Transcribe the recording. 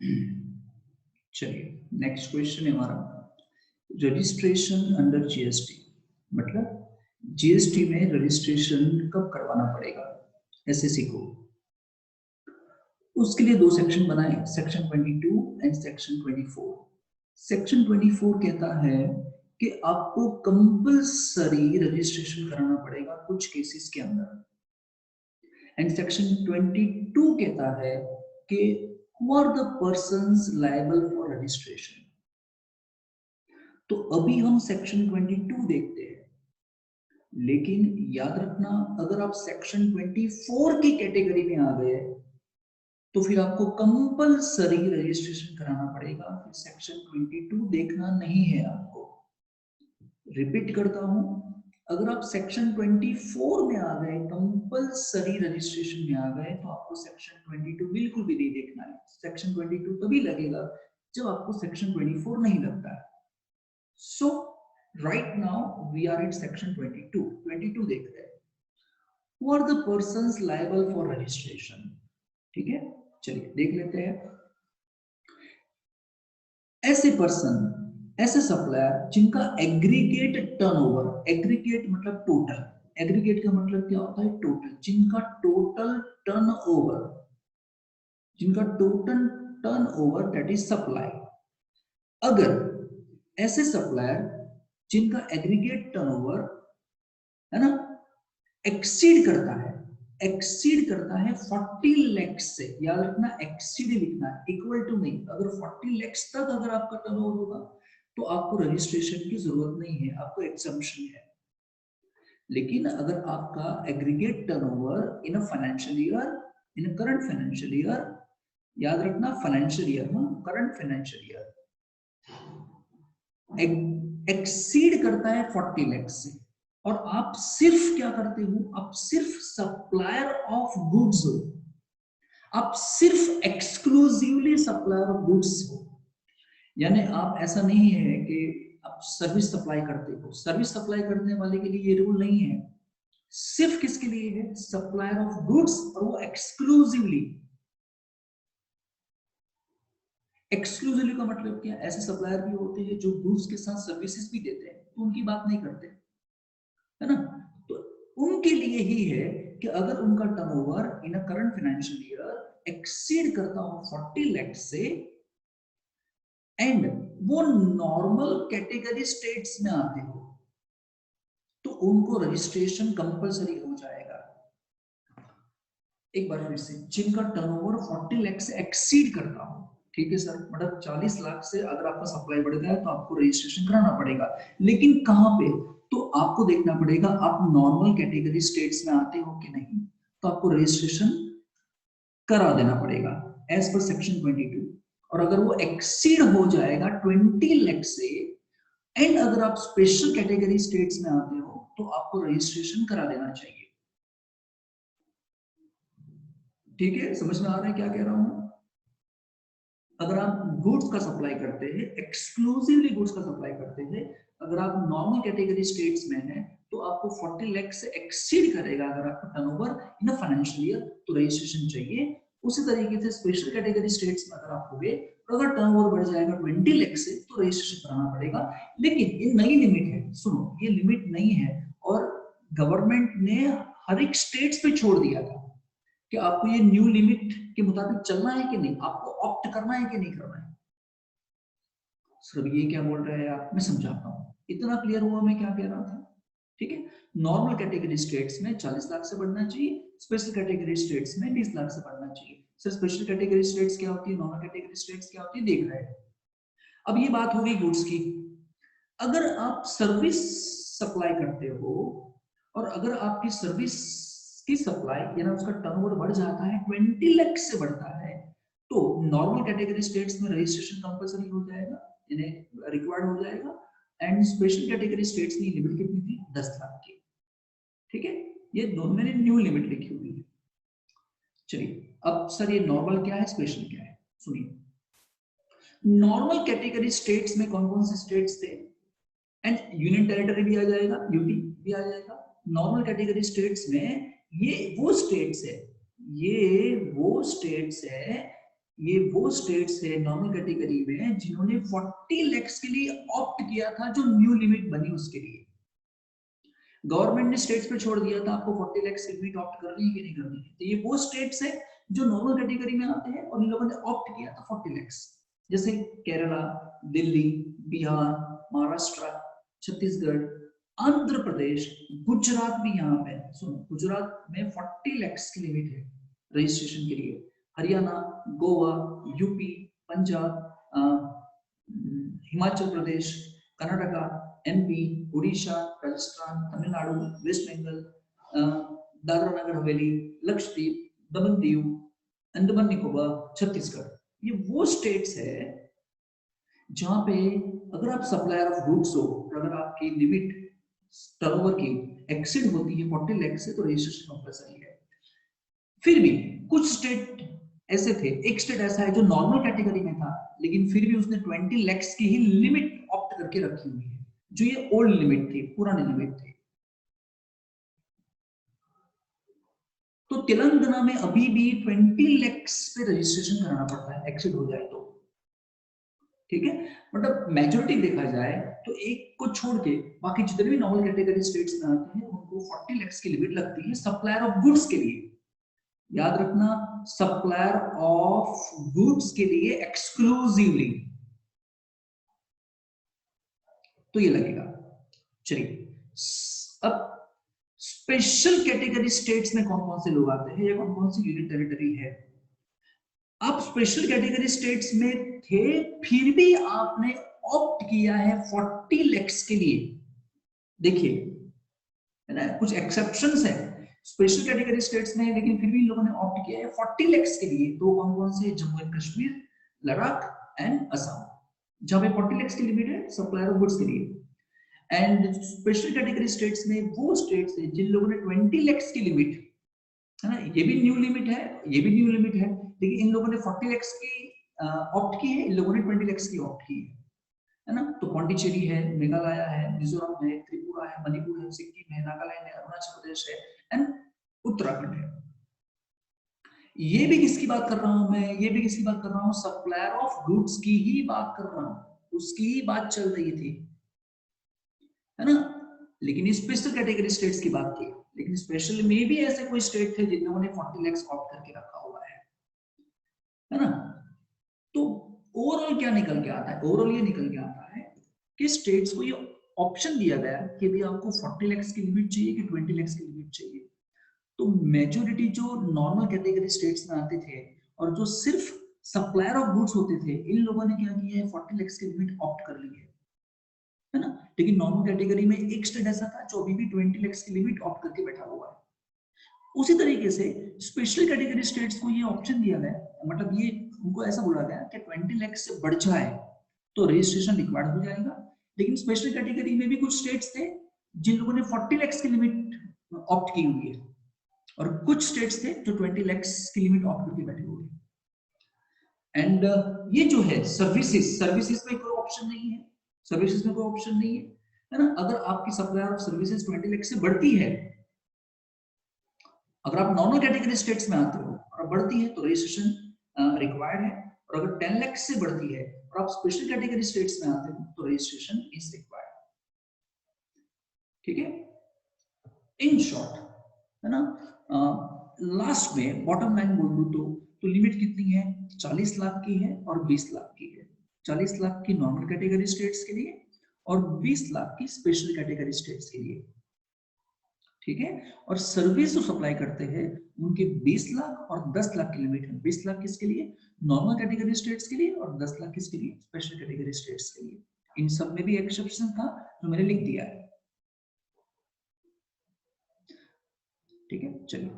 चलिए next question है हमारा, रजिस्ट्रेशन अंडर जीएसटी, मतलब जीएसटी में रजिस्ट्रेशन कब करवाना पड़ेगा एसएससी को। उसके लिए दो सेक्शन बनाए, सेक्शन 22 एंड सेक्शन 24। सेक्शन 24 कहता है कि आपको कंपल्सरी रजिस्ट्रेशन कराना पड़ेगा कुछ केसेस के अंदर, एंड सेक्शन 22 कहता है कि who are the persons liable for registration। तो अभी हम सेक्शन 22 देखते हैं, लेकिन याद रखना अगर आप सेक्शन 24 की कैटेगरी में आ गए तो फिर आपको कंपल्सरी रजिस्ट्रेशन कराना पड़ेगा, फिर सेक्शन 22 देखना नहीं है आपको। रिपीट करता हूं, अगर आप सेक्शन 24 में आ गए, कंपल्सरी रजिस्ट्रेशन में आ गए, तो आपको सेक्शन 22 बिल्कुल भी नहीं देखना है। सेक्शन 22 तभी लगेगा जब आपको सेक्शन 24 नहीं लगता है। So right now we are in section 22 देख रहे हैं। Who are the persons liable for registration? ठीक है, चलिए देख लेते हैं। ऐसे पर्सन, ऐसे सप्लायर जिनका एग्रीगेट टर्नओवर, एग्रीगेट मतलब टोटल, एग्रीगेट का मतलब क्या होता है टोटल, जिनका टोटल टर्नओवर, जिनका total turnover that is supply. अगर ऐसे सप्लायर जिनका एग्रीगेट टर्नओवर है ना एक्सीड करता है, एक्सीड करता है 40 लाख से, याद रखना एक्सीड लिखना है, इक्वल टू नहीं। अगर 40 लाख तक अगर आपका टर्नओवर होगा तो आपको रजिस्ट्रेशन की जरूरत नहीं है, आपको एग्जम्पशन है। लेकिन अगर आपका aggregate turnover in a financial year, in current financial year, याद रखना फाइनेंशियल ईयर में, करंट फाइनेंशियल ईयर एक्सीड करता है 40 लाख से, और आप सिर्फ क्या करते हो, आप सिर्फ सप्लायर ऑफ गुड्स हो, आप सिर्फ एक्सक्लूसिवली सप्लायर ऑफ गुड्स हो। यानी आप ऐसा नहीं है कि आप सर्विस सप्लाई करते हो, सर्विस सप्लाई करने वाले के लिए ये रूल नहीं है, सिर्फ किसके लिए है, सप्लायर ऑफ गुड्स, और वो एक्सक्लूसिवली। एक्सक्लूसिवली का मतलब क्या, ऐसे सप्लायर भी होते हैं जो गुड्स के साथ सर्विसेज भी देते हैं, तो उनकी बात नहीं करते, है ना। तो उनके लिए ही है कि अगर उनका turnover in a current financial year exceed करता हो 40 लाख से, एंड वो नॉर्मल कैटेगरी स्टेट्स में आते हो, तो उनको रजिस्ट्रेशन कंपलसरी हो जाएगा। एक बार फिर से, जिनका टर्नओवर 40 लाख से एक्सीड करता हो, ठीक है सर, मतलब 40 लाख से अगर आपका सप्लाई बढ़ गया तो आपको रजिस्ट्रेशन कराना पड़ेगा। लेकिन कहां पे, तो आपको देखना पड़ेगा आप नॉर्मल कैटेगरी स्टेट्स में आते हो कि नहीं, तो आपको रजिस्ट्रेशन करा देना पड़ेगा एज पर सेक्शन 22। और अगर वो एक्सीड हो जाएगा 20 लाख से, एंड अगर आप स्पेशल कैटेगरी स्टेट्स में आते हो, तो आपको रजिस्ट्रेशन करा देना चाहिए। ठीक है, समझ में आ रहा है क्या कह रहा हूं। अगर आप गुड्स का सप्लाई करते हैं, एक्सक्लूसिवली गुड्स का सप्लाई करते हैं, अगर आप नॉर्मल कैटेगरी स्टेट्स में हैं, तो आपको 40 लाख से एक्सीड करेगा अगर आपका turnover in a financial year, तो रजिस्ट्रेशन चाहिए। उसी तरीके से स्पेशल कैटेगरी स्टेट्स में अगर आप होगे, तो अगर टर्नओवर बढ़ जाएगा 20 लाख से, तो रजिस्ट्रेशन कराना पड़ेगा। लेकिन ये नई लिमिट है, सुनो, ये लिमिट नहीं है, और गवर्नमेंट ने हर एक स्टेट्स पे छोड़ दिया था कि आपको ये न्यू लिमिट के मुताबिक चलना है कि नहीं, आपको ऑप्ट करना है कि नहीं करना है। सर ये क्या बोल रहे हैं आप, मैं समझाता हूँ, इतना क्लियर हुआ मैं क्या कह रहा था। ठीक है, नॉर्मल कैटेगरी स्टेट्स में 40 लाख से बढ़ना चाहिए, स्पेशल कैटेगरी स्टेट्स में 20 लाख से बढ़ना चाहिए। सर स्पेशल कैटेगरी स्टेट्स क्या होती है, नॉर्मल कैटेगरी स्टेट्स क्या होती है, देख रहे हैं। अब ये बात हो गई गुड्स की। अगर आप सर्विस सप्लाई करते हो, और अगर आपकी सर्विस की सप्लाई यानी उसका टर्नओवर बढ़ जाता है 20 लाख से बढ़ता है, तो नॉर्मल कैटेगरी स्टेट्स में रजिस्ट्रेशन कंपलसरी हो जाएगा, यानी रिक्वायर्ड हो जाएगा। एंड स्पेशल कैटेगरी स्टेट्स की लिमिट कितनी थी, 10 लाख की। ठीक है, ये दोनों मैंने न्यू लिमिट लिखी हुई है। चलिए अब सर ये नॉर्मल क्या है, स्पेशल क्या है, सुनिए। नॉर्मल कैटेगरी स्टेट्स में कौन कौन से स्टेट्स थे, एंड यूनियन टेरिटरी भी आ जाएगा, यूटी भी आ जाएगा। नॉर्मल कैटेगरी स्टेट्स में ये वो स्टेट्स है, ये वो स्टेट्स है ये वो स्टेट्स है नॉर्मल कैटेगरी में जिन्होंने 40 lakhs के लिए ऑप्ट किया था, जो न्यू लिमिट बनी उसके लिए। गवर्नमेंट ने स्टेट्स पे छोड़ दिया था आपको 40 lakhs की लिमिट ऑप्ट करनी है कि नहीं करनी है। तो ये वो स्टेट्स है जो नॉर्मल कैटेगरी में आते हैं और इन लोगों ने ऑप्ट किया था 40 lakhs, जैसे केरला, दिल्ली, बिहार, महाराष्ट्र, छत्तीसगढ़, आंध्र प्रदेश, गुजरात भी यहाँ पे। सुनो, गुजरात में 40 lakhs की लिमिट है रजिस्ट्रेशन के लिए। Haryana, Goa, UP, Punjab, Himachal Pradesh, Karnataka, MP, Orissa, Rajasthan, Tamil Nadu, waste Bengal, Dadra Nagar Haveli, Lakshadweep, Daman Diu, Andaman Nicobar, Chhattisgarh, ये वो स्टेट्स है जहां पे अगर आप सप्लायर ऑफ गुड्स हो और अगर आपकी लिमिट टर्नओवर की एक्सीड होती है 40 लाख से, तो रजिस्ट्रेशन कंपलसरी है। फिर भी कुछ स्टेट ऐसे थे, एक स्टेट ऐसा है जो नॉर्मल कैटेगरी में था लेकिन फिर भी उसने 20 लाख की ही लिमिट ऑप्ट करके रखी हुई है, जो ये ओल्ड लिमिट थी, पुरानी लिमिट थी। तो तेलंगाना में अभी भी 20 लाख पे रजिस्ट्रेशन कराना पड़ता है एक्सीड हो जाए तो, ठीक है। मतलब मेजॉरिटी देखा जाए तो एक को छोड़ के बाकी जितने भी नॉर्मल कैटेगरी स्टेट्स में आते हैं उनको 40 लाख की लिमिट लगती है सप्लायर ऑफ गुड्स के लिए। याद रखना, सप्लायर ऑफ गुड्स के लिए एक्सक्लूसिवली, तो ये लगेगा। चलिए, अब स्पेशल कैटेगरी स्टेट्स में कौन कौन से लोग आते हैं या कौन कौन सी यूनियन टेरिटरी है। आप स्पेशल कैटेगरी स्टेट्स में थे फिर भी आपने ऑप्ट किया है 40 लाख के लिए। देखिए, है ना, कुछ एक्सेप्शंस है स्पेशल कैटेगरी स्टेट्स में, लेकिन फिर भी इन लोगों ने ऑप्ट किया है 40 लाख के लिए। तो कौन कौन से? जम्मू एंड कश्मीर, लद्दाख एंड असम, जहां पे 40 लाख की लिमिट है सप्लायर ऑफ गुड्स के लिए। एंड स्पेशल कैटेगरी स्टेट्स में वो स्टेट्स है जिन लोगों ने 20 लाख की लिमिट, है ना, ये भी न्यू लिमिट है, ये भी न्यू लिमिट है, लेकिन इन लोगों ने 40 लाख की ऑप्ट की है, इन लोगों ने 20 लाख की ऑप्ट की है ना। तो पौंडीचेरी है, मेघालय है, मिजोरम है, त्रिपुरा है, मणिपुर है, सिक्किम है, नागालैंड है, अरुणाचल प्रदेश है एंड उत्तराखंड है। ये भी किसकी बात कर रहा हूं मैं? ये भी किसकी बात कर रहा हूं? सप्लायर ऑफ गुड्स की ही बात कर रहा हूं, उसकी ही बात चल रही थी, है ना। लेकिन स्पेशल कैटेगरी स्टेट्स की बात की, लेकिन स्पेशल में भी ऐसे कोई स्टेट थे जिन लोगों ने 40 लाख ऑप्ट करके रखा हुआ है ना। तो ओवरऑल क्या निकल के आता है? ओवरऑल ये निकल के आता है कि स्टेट्स को ये ऑप्शन दिया गया कि भी आपको 40 लाख की लिमिट चाहिए कि 20 लाख की लिमिट चाहिए। तो मेजॉरिटी जो नॉर्मल कैटेगरी स्टेट्स में आते थे और जो सिर्फ सप्लायर ऑफ गुड्स होते थे, इन लोगों ने क्या किया है, 40 लाख की लिमिट ऑप्ट कर ली है ना। लेकिन नॉर्मल कैटेगरी में एक स्टेट ऐसा था जो अभी भी 20 लाख की लिमिट ऑप्ट करके बैठा हुआ है। उसी तरीके से स्पेशल कैटेगरी स्टेट्स को ये ऑप्शन दिया गया, मतलब ये उनको ऐसा बोला गया कि 20 लाख से बढ़ जाए तो रजिस्ट्रेशन रिक्वायर्ड हो जाएगा। लेकिन स्पेशल कैटेगरी में भी कुछ स्टेट्स थे जिन लोगों ने 40 लाख की लिमिट ऑप्ट की हुई है और कुछ स्टेट्स थे जो 20 लाख की लिमिट ऑप्ट करके बैठे हुए हैं। एंड ये जो है सर्विसेज में कोई ऑप्शन नहीं है, सर्विसेज में कोई ऑप्शन नहीं है ना। अगर आपकी सप्लायर ऑफ सर्विसेज 20 लाख से बढ़ती है, अगर आप नॉर्मल कैटेगरी स्टेट्स में आते हो और बढ़ती है तो रजिस्ट्रेशन रिक्वायर्ड है, और अगर 10 लाख से बढ़ती है और आप स्पेशल कैटेगरी स्टेट्स में आते हो तो रजिस्ट्रेशन इज रिक्वायर्ड। ठीक है, इन शॉर्ट, है ना। लास्ट में बॉटम लाइन बोल दूं तो लिमिट कितनी है? 40 लाख की है और 20 लाख की है। 40 लाख की नॉर्मल कैटेगरी स्टेट्स के लिए और 20 लाख की स्पेशल कैटेगरी स्टेट्स के लिए, ठीक है। और सर्विस जो सप्लाई करते हैं उनके 20 लाख और 10 लाख की लिमिट है। 20 लाख किसके लिए? नॉर्मल कैटेगरी स्टेट्स के लिए, और 10 लाख किसके लिए? स्पेशल कैटेगरी स्टेट्स के लिए। इन सब में भी एक्सेप्शन था जो मैंने लिख दिया है, ठीक है। चलिए।